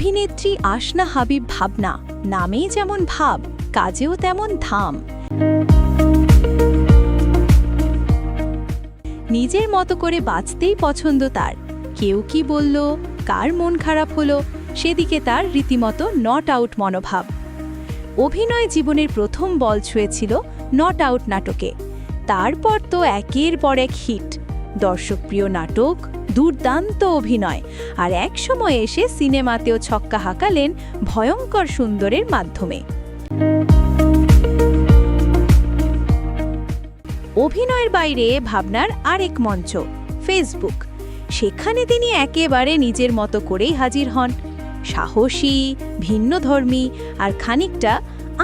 অভিনেত্রী আসনা হাবিব ভাবনা, নামেই যেমন ভাব, কাজেও তেমন ধাম। নিজের মতো করে বাঁচতেই পছন্দ তার। কেউ কি বলল, কার মন খারাপ হলো, সেদিকে তার রীতিমতো নট আউট মনোভাব। অভিনয় জীবনের প্রথম বল ছুঁয়েছিল নট আউট নাটকে। তারপর তো একের পর এক হিট, দর্শকপ্রিয় নাটক, দুর্দান্ত অভিনয়, আর এক সময় এসে সিনেমাতেও ছক্কা হাঁকালেন ভয়ঙ্কর সুন্দরের মাধ্যমে। অভিনয়ের বাইরে ভাবনার আরেক মঞ্চ ফেসবুক। সেখানে তিনি একেবারে নিজের মতো করেই হাজির হন, সাহসী, ভিন্নধর্মী আর খানিকটা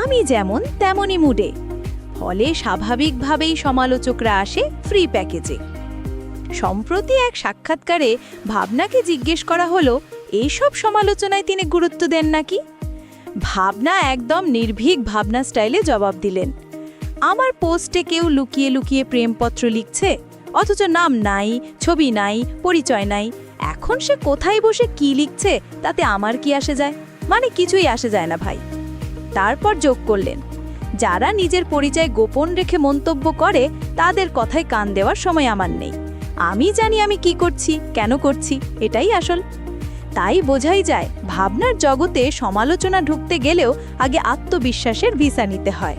আমি যেমন তেমনই মুডে। ফলে স্বাভাবিকভাবেই সমালোচকরা আসে ফ্রি প্যাকেজে। সম্প্রতি এক সাক্ষাৎকারে ভাবনাকে জিজ্ঞেস করা হলো, এইসব সমালোচনায় তিনি গুরুত্ব দেন নাকি? ভাবনা একদম নির্ভীক ভাবনা স্টাইলে জবাব দিলেন, আমার পোস্টে কেউ লুকিয়ে লুকিয়ে প্রেমপত্র লিখছে, অথচ নাম নাই, ছবি নাই, পরিচয় নাই। এখন সে কোথায় বসে কি লিখছে তাতে আমার কি আসে যায়? মানে কিছুই আসে যায় না ভাই। তারপর যোগ করলেন, যারা নিজের পরিচয় গোপন রেখে মন্তব্য করে তাদের কথায় কান দেওয়ার সময় আমার নেই। আমি জানি আমি কি করছি, কেন করছি, এটাই আসল। তাই বোঝাই যায় ভাবনার জগতে সমালোচনা ঢুকতে গেলেও আগে আত্মবিশ্বাসের ভিসা নিতে হয়।